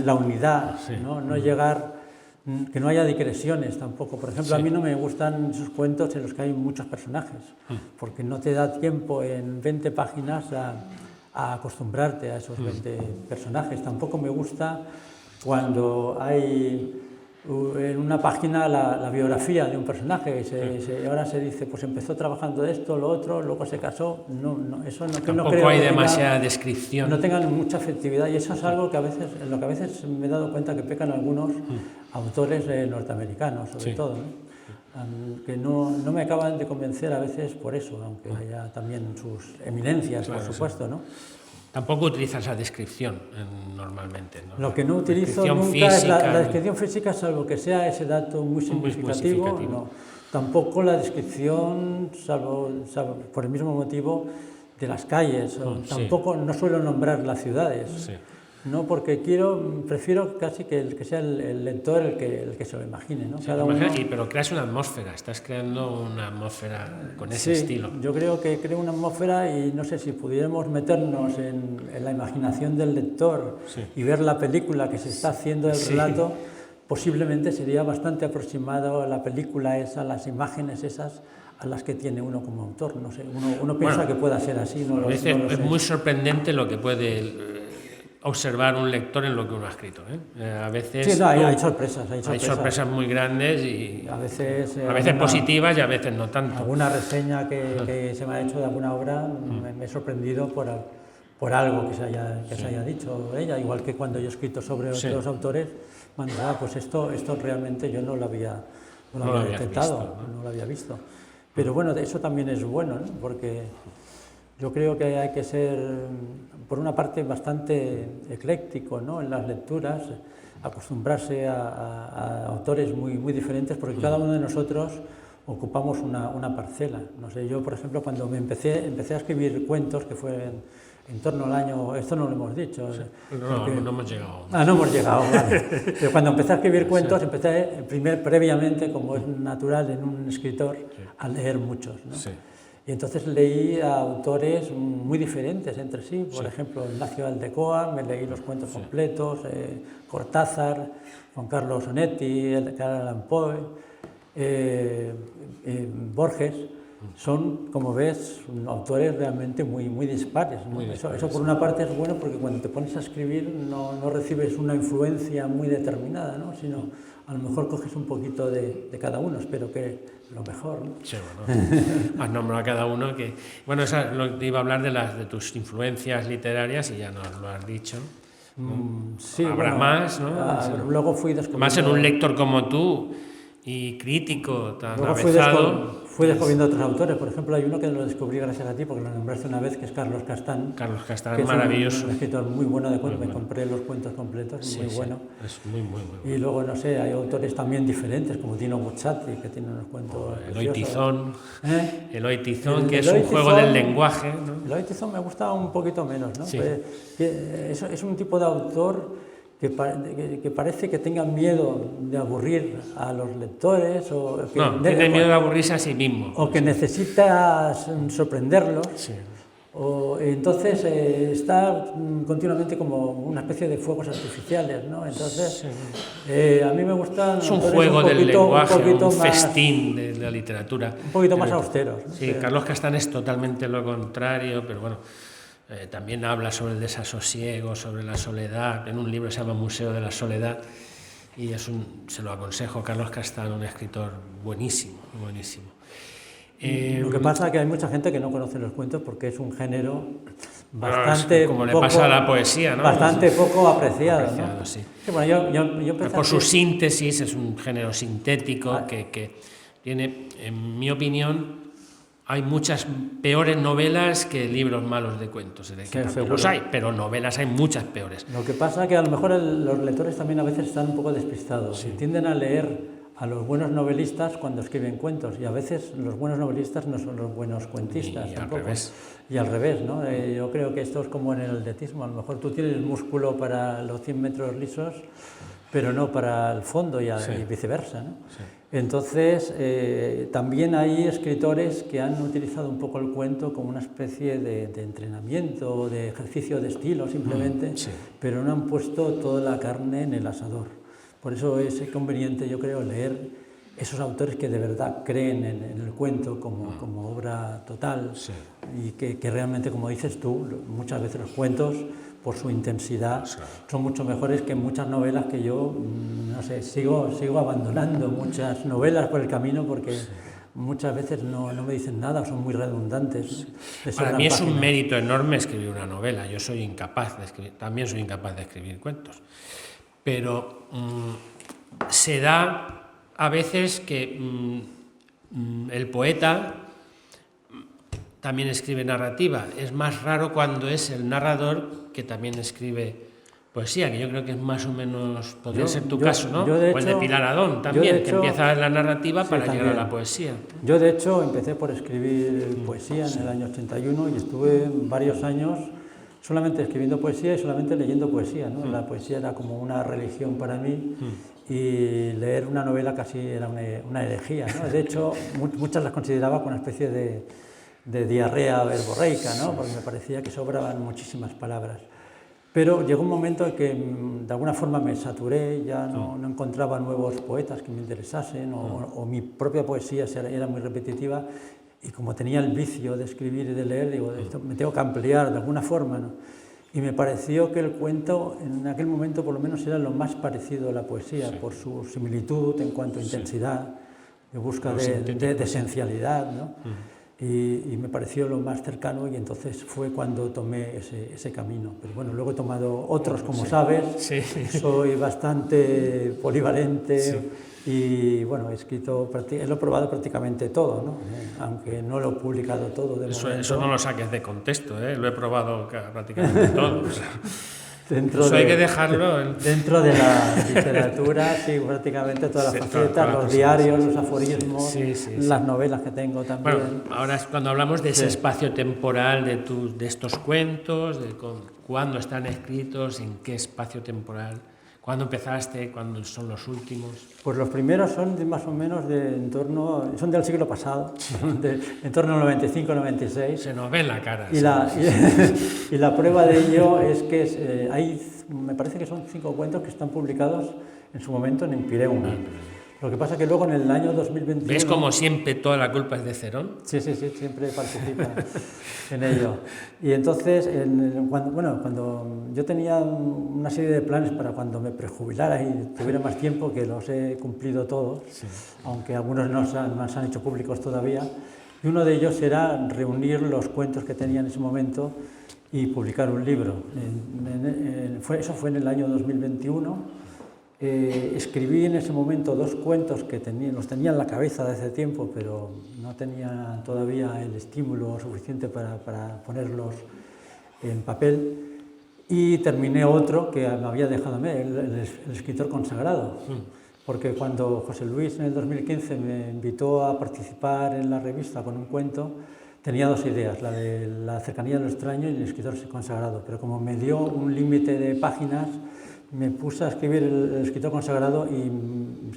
La unidad, ¿no? No llegar, que no haya digresiones tampoco. Por ejemplo, a mí no me gustan esos cuentos en los que hay muchos personajes, porque no te da tiempo en 20 páginas a acostumbrarte a esos 20 personajes. Tampoco me gusta cuando hay en una página la biografía de un personaje, ahora se dice, pues empezó trabajando de esto, lo otro, luego se casó, eso no creo. Tampoco hay demasiada descripción. No tengan mucha afectividad, y eso es algo que en lo que a veces me he dado cuenta que pecan algunos autores norteamericanos, sobre todo, ¿no? Que no me acaban de convencer a veces por eso, aunque haya también sus eminencias, por supuesto, ¿no? Tampoco utilizas la descripción normalmente, ¿no? Lo que no utilizo nunca es la descripción física, salvo que sea ese dato muy significativo. No. Tampoco la descripción, salvo por el mismo motivo, de las calles. Tampoco no suelo nombrar las ciudades. No, porque prefiero casi que sea el lector el que se lo imagine, ¿no? Pero creas una atmósfera, estás creando una atmósfera con ese estilo. Yo creo que creo una atmósfera, y no sé si pudiéramos meternos en la imaginación del lector y ver la película que se está haciendo del relato, posiblemente sería bastante aproximado a la película esa, las imágenes esas, a las que tiene uno como autor. No sé, uno piensa que pueda ser así. Es muy sorprendente lo que puede observar un lector en lo que uno ha escrito, ¿eh? A veces hay sorpresas. Hay sorpresas muy grandes y a veces positivas y a veces no tanto. Alguna reseña que se me ha hecho de alguna obra me he sorprendido por algo que se haya dicho ella, igual que cuando yo he escrito sobre otros autores, pues esto realmente yo no lo había detectado, no lo había visto. Pero bueno, eso también es bueno, ¿no? Porque Yo creo que hay que ser, por una parte, bastante ecléctico, ¿no?, en las lecturas, acostumbrarse a autores muy diferentes, porque cada uno de nosotros ocupamos una parcela. No sé, yo, por ejemplo, cuando empecé a escribir cuentos, que fue en torno al año, esto no lo hemos dicho. Sí. No hemos llegado. No hemos llegado, vale. Pero cuando empecé a escribir cuentos, sí, empecé previamente, como es natural en un escritor, sí, a leer muchos, ¿no? Sí. Y entonces leí a autores muy diferentes entre sí. Por ejemplo, Ignacio Aldecoa, me leí los cuentos completos, Cortázar, Juan Carlos Onetti, Edgar Allan Poe, Borges. Son, como ves, autores realmente muy dispares, ¿no? Eso por una parte es bueno, porque cuando te pones a escribir no recibes una influencia muy determinada, ¿no?, sino a lo mejor coges un poquito de cada uno, espero que lo mejor, ¿no? Sí, bueno, has nombrado a cada uno que... Bueno, iba a hablar de tus influencias literarias y ya nos lo has dicho. Sí, habrá más, ¿no? Luego fui descubriendo... Más en un lector como tú y crítico tan avezado. Fui descubriendo otros autores. Por ejemplo, hay uno que lo descubrí gracias a ti, porque lo nombraste una vez, que es Carlos Castán. Carlos Castán, maravilloso. Un escritor muy bueno de cuentos. Me compré los cuentos completos, sí, muy bueno. Es muy bueno. Y luego, no sé, hay autores también diferentes, como Dino Buzzati, que tiene unos cuentos Eloy Tizón. Eloy Tizón, que es un juego del lenguaje, ¿no? Eloy Tizón me gusta un poquito menos, ¿no? Sí. Es un tipo de autor que parece que tenga miedo de aburrir a los lectores, tiene miedo de aburrirse a sí mismo. O que necesitas sorprenderlos. Sí. Entonces está continuamente como una especie de fuegos artificiales, ¿no? Entonces, sí, a mí me gustan... Es un juego del lenguaje, un festín de la literatura. Un poquito más austeros, ¿no? Sí, Carlos Castán es totalmente lo contrario, pero bueno... también habla sobre el desasosiego, sobre la soledad, en un libro que se llama Museo de la Soledad, y se lo aconsejo, Carlos Castán, un escritor buenísimo. Lo que pasa es que hay mucha gente que no conoce los cuentos porque es un género bastante... Como le pasa a la poesía, ¿no? Bastante poco apreciado, ¿no? Sí. Sí, bueno, yo por su síntesis, es un género sintético que tiene, en mi opinión... Hay muchas peores novelas que libros malos de cuentos. Los hay, pero novelas hay muchas peores. Lo que pasa es que a lo mejor los lectores también a veces están un poco despistados. Sí. Y tienden a leer a los buenos novelistas cuando escriben cuentos. Y a veces los buenos novelistas no son los buenos cuentistas. Y al revés, ¿no? Yo creo que esto es como en el atletismo. A lo mejor tú tienes músculo para los 100 metros lisos, pero no para el fondo y viceversa, ¿no? Sí. Entonces, también hay escritores que han utilizado un poco el cuento como una especie de entrenamiento, de ejercicio de estilo simplemente, pero no han puesto toda la carne en el asador. Por eso es conveniente, yo creo, leer esos autores que de verdad creen en el cuento como obra total y que realmente, como dices tú, muchas veces los cuentos, por su intensidad, son mucho mejores que muchas novelas que yo, no sé, sigo abandonando muchas novelas por el camino porque muchas veces no me dicen nada, son muy redundantes. Para mí es un mérito enorme escribir una novela. Yo soy incapaz de escribir, también soy incapaz de escribir cuentos. Pero se da a veces que el poeta también escribe narrativa. Es más raro cuando es el narrador que también escribe poesía, que yo creo que es más o menos, podría ser tu caso, ¿no? O el de Pilar Adón también, que empieza en la narrativa para llegar a la poesía. Yo, de hecho, empecé por escribir poesía en el año 81 y estuve varios años solamente escribiendo poesía y solamente leyendo poesía, ¿no? La poesía era como una religión para mí y leer una novela casi era una herejía, ¿no? De hecho, muchas las consideraba como una especie de diarrea verborreica, ¿no? Porque me parecía que sobraban muchísimas palabras. Pero llegó un momento en que de alguna forma me saturé, ya no encontraba nuevos poetas que me interesasen o mi propia poesía era muy repetitiva y como tenía el vicio de escribir y de leer, digo, esto me tengo que ampliar de alguna forma, ¿no? Y me pareció que el cuento en aquel momento por lo menos era lo más parecido a la poesía, por su similitud en cuanto a intensidad, de busca de esencialidad, ¿no? Y me pareció lo más cercano y entonces fue cuando tomé ese camino. Pero bueno, luego he tomado otros, como sabes, soy bastante polivalente Y bueno, lo he probado prácticamente todo, ¿no? Aunque no lo he publicado todo de momento. Eso no lo saques de contexto, ¿eh? Lo he probado prácticamente todo. O sea, Eso hay que dejarlo. Dentro de la literatura, sí, prácticamente todas las facetas, los diarios, los aforismos, las novelas que tengo también. Bueno, ahora es cuando hablamos de ese espacio temporal de estos cuentos, de cuándo están escritos, en qué espacio temporal. ¿Cuándo empezaste? ¿Cuándo son los últimos? Pues los primeros son más o menos son del siglo pasado, en torno al 95-96. Se nos ve en la cara. Y la prueba de ello es que me parece que son 5 cuentos que están publicados en su momento en Empireum. Lo que pasa es que luego en el año 2021... ¿Ves como siempre toda la culpa es de Cerón? Sí, siempre participa en ello. Y entonces, cuando yo tenía una serie de planes para cuando me prejubilara y tuviera más tiempo, que los he cumplido todos, aunque algunos no se han hecho públicos todavía, y uno de ellos era reunir los cuentos que tenía en ese momento y publicar un libro. Eso fue en el año 2021. Escribí en ese momento 2 cuentos que los tenía en la cabeza de hace tiempo, pero no tenía todavía el estímulo suficiente para ponerlos en papel, y terminé otro que me había dejado el escritor consagrado, porque cuando José Luis en el 2015 me invitó a participar en la revista con un cuento, tenía 2 ideas, la de la cercanía de lo extraño y el escritor consagrado, pero como me dio un límite de páginas, me puse a escribir el escritor consagrado y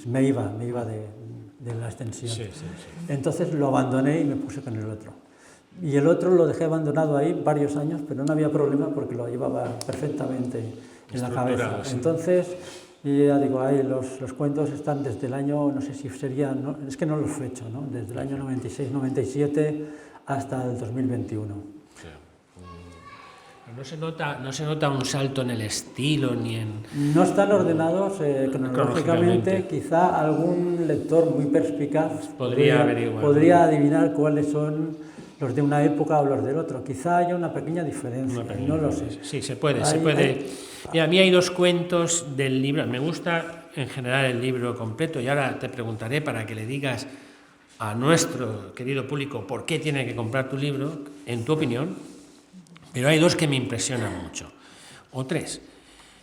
me iba de la extensión. Entonces lo abandoné y me puse con el otro. Y el otro lo dejé abandonado ahí varios años, pero no había problema porque lo llevaba perfectamente en la cabeza. Entonces, ya digo, los cuentos están desde el año, no sé si sería, es que no los he hecho, ¿no? Desde el año 96-97 hasta el 2021. No se nota un salto en el estilo ni en... No están ordenados cronológicamente. Quizá algún lector muy perspicaz podría adivinar cuáles son los de una época o los del otro. Quizá haya una pequeña diferencia, no lo sé. Sí, se puede. Mira, a mí hay 2 cuentos del libro. Me gusta en general el libro completo, y ahora te preguntaré para que le digas a nuestro querido público por qué tiene que comprar tu libro, en tu opinión. Pero hay 2 que me impresionan mucho, o 3.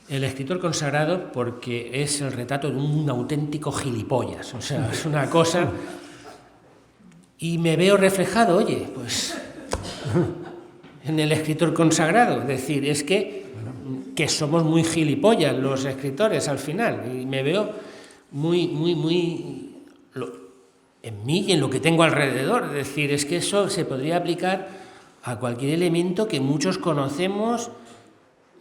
El escritor consagrado, porque es el retrato de un auténtico gilipollas, o sea, es una cosa... Y me veo reflejado, oye, pues, en el escritor consagrado. Es decir, es que somos muy gilipollas los escritores al final, y me veo muy en mí y en lo que tengo alrededor. Es decir, es que eso se podría aplicar a cualquier elemento que muchos conocemos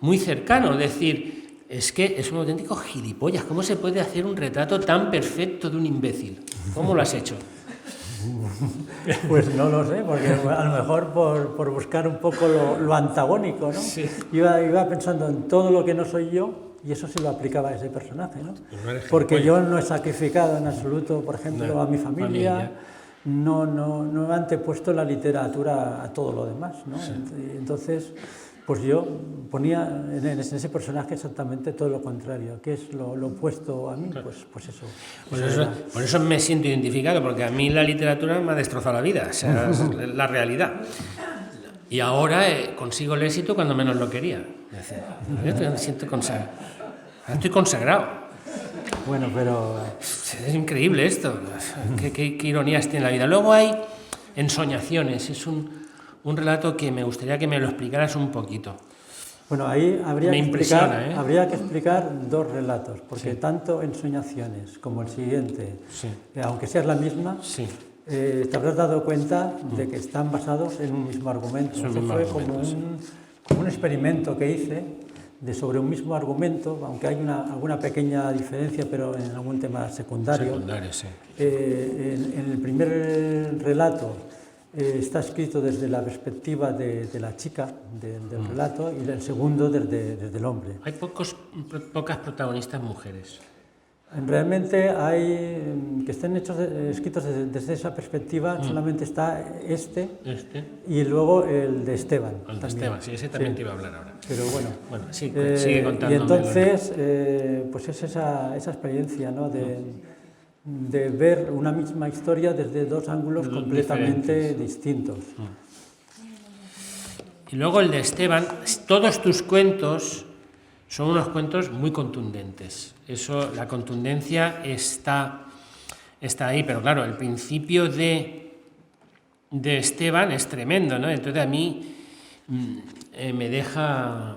muy cercano. Es decir, es que es un auténtico gilipollas. ¿Cómo se puede hacer un retrato tan perfecto de un imbécil? ¿Cómo lo has hecho? Pues no lo sé, porque a lo mejor por buscar un poco lo antagónico, ¿no? Sí. Iba pensando en todo lo que no soy yo, y eso se lo aplicaba a ese personaje, ¿no? Porque yo no he sacrificado en absoluto, por ejemplo, a mi familia. No he antepuesto la literatura a todo lo demás, ¿no? Sí. Entonces, pues yo ponía en ese personaje exactamente todo lo contrario, que es lo opuesto a mí, pues eso. Por eso me siento identificado, porque a mí la literatura me ha destrozado la vida, o sea, es la realidad. Y ahora consigo el éxito cuando menos lo quería. Me siento consagrado. Estoy consagrado. Bueno, pero... Es increíble esto, qué ironías tiene la vida. Luego hay Ensoñaciones, es un relato que me gustaría que me lo explicaras un poquito. Bueno, ahí habría que explicar 2 relatos, porque tanto Ensoñaciones como el siguiente, aunque sea la misma, te habrás dado cuenta de que están basados en un mismo argumento. Eso fue como un experimento que hice sobre un mismo argumento, aunque hay alguna pequeña diferencia, pero en algún tema secundario. En el primer relato está escrito desde la perspectiva de la chica del relato, y el segundo desde el hombre. Hay pocas protagonistas mujeres. Realmente hay que estén escritos desde esa perspectiva, solamente está y luego el de Esteban. El de Esteban, sí, ese también te iba a hablar ahora. Pero bueno, sigue contándome. Y entonces, pues es esa experiencia, ¿no? de ver una misma historia desde dos ángulos completamente distintos. Y luego el de Esteban, todos tus cuentos son unos cuentos muy contundentes. Eso, la contundencia está ahí, pero claro, el principio de Esteban es tremendo, ¿no? Entonces a mí me deja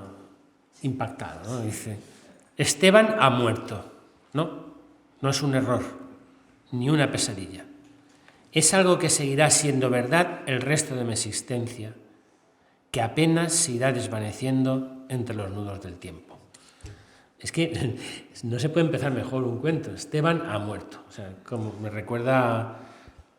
impactado, ¿no? Dice, Esteban ha muerto, ¿no? No es un error, ni una pesadilla. Es algo que seguirá siendo verdad el resto de mi existencia, que apenas se irá desvaneciendo entre los nudos del tiempo. Es que no se puede empezar mejor un cuento. Esteban ha muerto. O sea, como me recuerda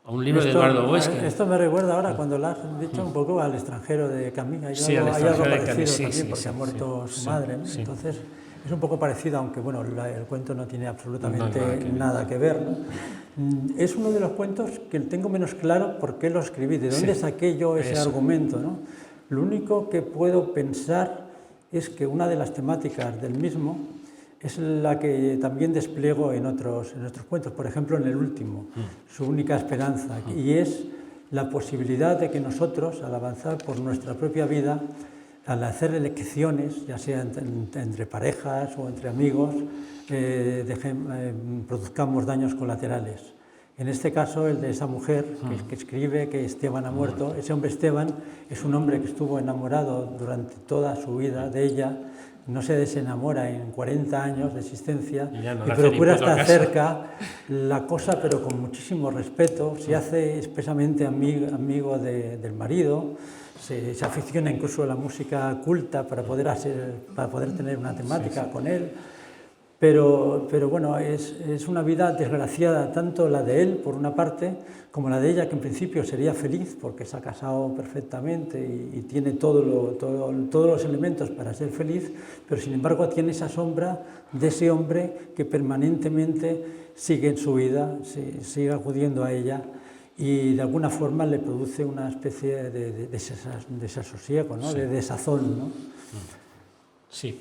a un libro de Eduardo Huesca. Esto me recuerda ahora, cuando lo has dicho, un poco al extranjero de Camus. Sí, al extranjero de Camus, también, porque ha muerto su madre, ¿no? Sí. Entonces, es un poco parecido, aunque bueno, el cuento no tiene absolutamente nada que ver, ¿no? Es uno de los cuentos que tengo menos claro por qué lo escribí, de dónde saqué yo ese argumento, ¿no? Lo único que puedo pensar es que una de las temáticas del mismo es la que también despliego en otros cuentos, por ejemplo en el último, Su única esperanza, y es la posibilidad de que nosotros, al avanzar por nuestra propia vida, al hacer elecciones, ya sea entre parejas o entre amigos, produzcamos daños colaterales. En este caso, el de esa mujer que escribe que Esteban ha muerto, ese hombre Esteban es un hombre que estuvo enamorado durante toda su vida de ella, no se desenamora en 40 años de existencia y procura estar cerca, la cosa pero con muchísimo respeto, se hace expresamente amigo del marido, se aficiona incluso a la música culta para poder tener una temática con él. Pero bueno, es una vida desgraciada, tanto la de él, por una parte, como la de ella, que en principio sería feliz porque se ha casado perfectamente y tiene todos los elementos para ser feliz, pero sin embargo tiene esa sombra de ese hombre que permanentemente sigue en su vida, sigue acudiendo a ella y de alguna forma le produce una especie de desasosiego, ¿no? De desazón, ¿no? Sí.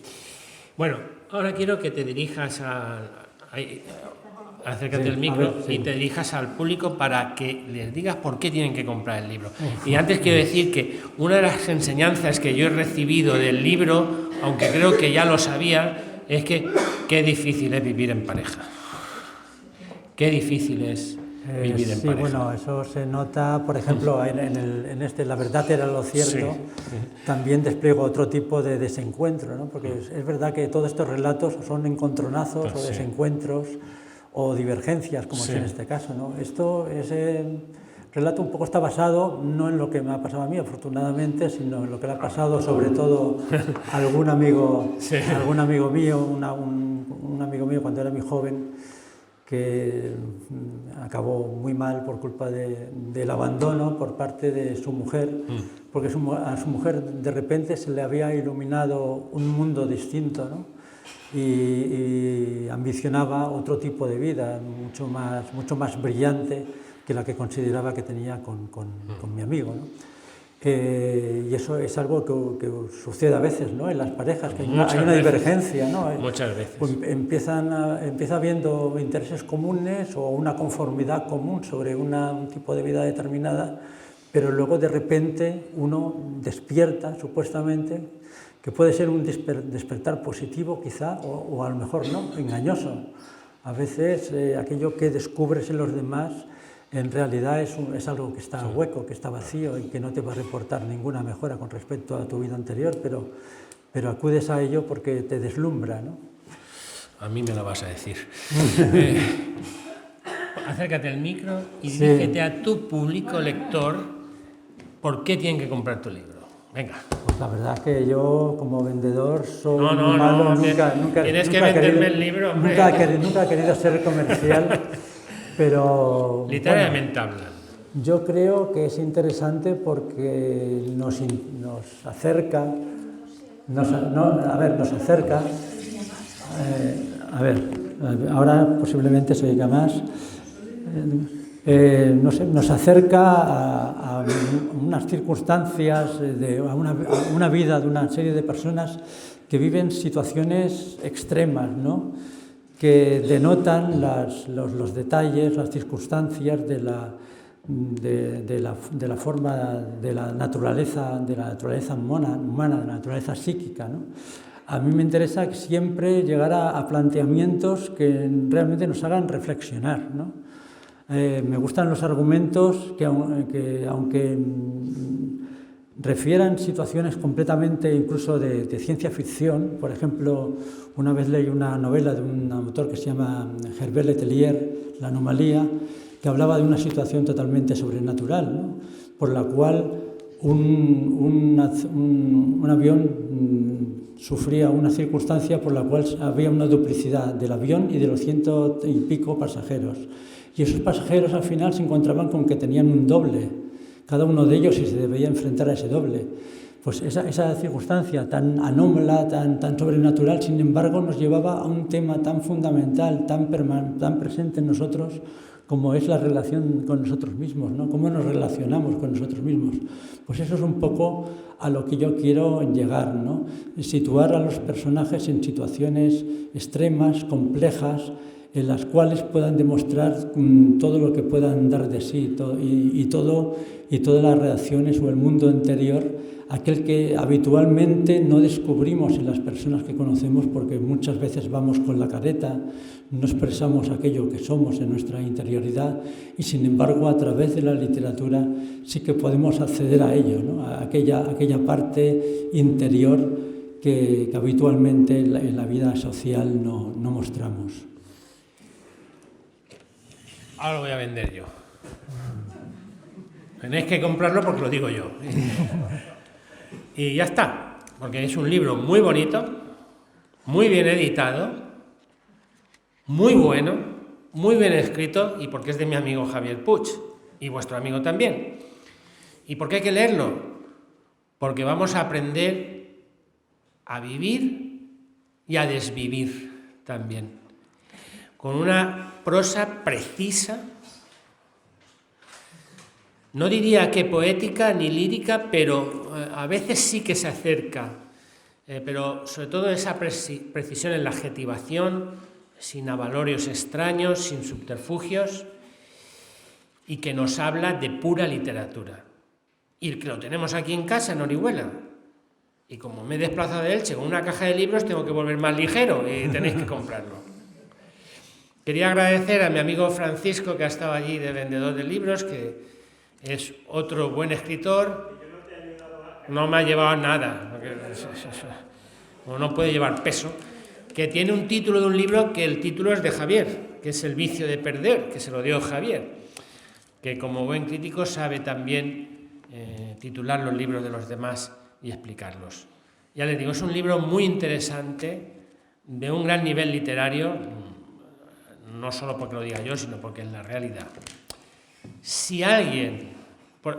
Bueno, ahora quiero que te dirijas acércate del micro y te dirijas al público para que les digas por qué tienen que comprar el libro. Y antes quiero decir que una de las enseñanzas que yo he recibido del libro, aunque creo que ya lo sabía, es que qué difícil es vivir en pareja. Qué difícil es vivir en pareja. Sí, bueno, eso se nota, por ejemplo, en La verdad era lo cierto, también despliego otro tipo de desencuentro, ¿no? Porque es verdad que todos estos relatos son encontronazos o desencuentros o divergencias, como es en este caso, ¿no? Ese relato un poco está basado no en lo que me ha pasado a mí, afortunadamente, sino en lo que le ha pasado sobre todo a algún amigo mío, un amigo mío cuando era muy joven, que acabó muy mal por culpa del abandono por parte de su mujer, porque a su mujer de repente se le había iluminado un mundo distinto, ¿no? y ambicionaba otro tipo de vida, mucho más brillante que la que consideraba que tenía con mi amigo, ¿no? Y eso es algo que sucede a veces, ¿no? En las parejas, que hay una divergencia, ¿no? Muchas veces. Pues empieza habiendo intereses comunes o una conformidad común sobre un tipo de vida determinada, pero luego de repente uno despierta, supuestamente, que puede ser un despertar positivo quizá, o a lo mejor no, engañoso. A veces aquello que descubres en los demás en realidad es algo que está hueco, que está vacío y que no te va a reportar ninguna mejora con respecto a tu vida anterior, pero acudes a ello porque te deslumbra, ¿no? A mí me lo vas a decir. Acércate al micro y dirígete a tu público lector por qué tienen que comprar tu libro. Venga. Pues la verdad es que yo, como vendedor, soy malo. Nunca tienes que venderme el libro, hombre. Nunca he querido ser comercial. Pero literalmente hablando. Yo creo que es interesante porque nos acerca, ahora posiblemente se oiga más, nos acerca a unas circunstancias, a una vida de una serie de personas que viven situaciones extremas, ¿no? que denotan los detalles, las circunstancias de la forma de la naturaleza humana, de la naturaleza psíquica, ¿no? A mí me interesa siempre llegar a planteamientos que realmente nos hagan reflexionar, ¿no? Me gustan los argumentos que aunque refieran situaciones completamente incluso de ciencia ficción. Por ejemplo, una vez leí una novela de un autor que se llama Herbert Letelier, La anomalía, que hablaba de una situación totalmente sobrenatural, ¿no? Por la cual un avión sufría una circunstancia por la cual había una duplicidad del avión y de los 100 y pico pasajeros. Y esos pasajeros al final se encontraban con que tenían un doble, cada uno de ellos, y se debía enfrentar a ese doble. Pues esa circunstancia tan anómala, tan sobrenatural, sin embargo, nos llevaba a un tema tan fundamental, tan presente en nosotros, como es la relación con nosotros mismos, ¿no? Cómo nos relacionamos con nosotros mismos. Pues eso es un poco a lo que yo quiero llegar, ¿no? Situar a los personajes en situaciones extremas, complejas, en las cuales puedan demostrar todo lo que puedan dar de sí y todas las reacciones o el mundo interior, aquel que habitualmente no descubrimos en las personas que conocemos, porque muchas veces vamos con la careta, no expresamos aquello que somos en nuestra interioridad, y sin embargo a través de la literatura sí que podemos acceder a ello, ¿no? A aquella parte interior que habitualmente en la vida social no mostramos. Ahora lo voy a vender yo. Tenéis que comprarlo porque lo digo yo. Y ya está, porque es un libro muy bonito, muy bien editado, muy bueno, muy bien escrito, y porque es de mi amigo Javier Puig, y vuestro amigo también. ¿Y por qué hay que leerlo? Porque vamos a aprender a vivir y a desvivir también, con una prosa precisa, no diría que poética ni lírica, pero a veces sí que se acerca, pero sobre todo esa precisión en la adjetivación, sin avalorios extraños, sin subterfugios, y que nos habla de pura literatura. Y que lo tenemos aquí en casa, en Orihuela. Y como me he desplazado de Elche con una caja de libros, tengo que volver más ligero y tenéis que comprarlo. Quería agradecer a mi amigo Francisco, que ha estado allí de vendedor de libros, que es otro buen escritor. No me ha llevado nada, porque no puede llevar peso, que tiene un título de un libro que el título es de Javier, que es El vicio de perder, que se lo dio Javier, que como buen crítico sabe también titular los libros de los demás y explicarlos. Ya les digo, es un libro muy interesante, de un gran nivel literario, no solo porque lo diga yo, sino porque es la realidad. Si alguien...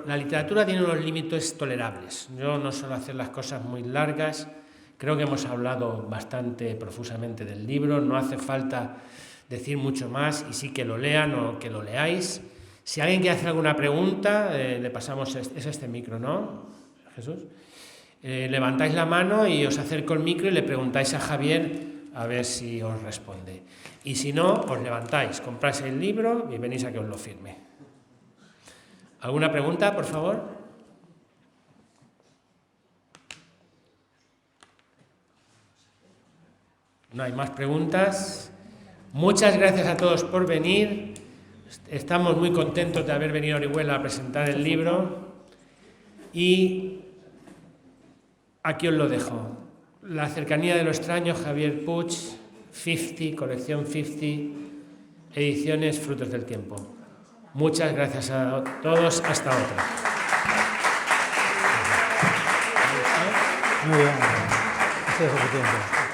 La literatura tiene unos límites tolerables. Yo no suelo hacer las cosas muy largas. Creo que hemos hablado bastante profusamente del libro. No hace falta decir mucho más, y sí que lo lean o que lo leáis. Si alguien quiere hacer alguna pregunta, le pasamos... Es este micro, ¿no, Jesús? Levantáis la mano y os acerco el micro y le preguntáis a Javier a ver si os responde. Y si no, os levantáis, compráis el libro y venís a que os lo firme. ¿Alguna pregunta, por favor? No hay más preguntas. Muchas gracias a todos por venir. Estamos muy contentos de haber venido a Orihuela a presentar el libro. Y aquí os lo dejo. La cercanía de lo extraño, Javier Puig, 50, colección 50, ediciones Frutos del Tiempo. Muchas gracias a todos, hasta otra. Muy bien. Gracias por tu tiempo.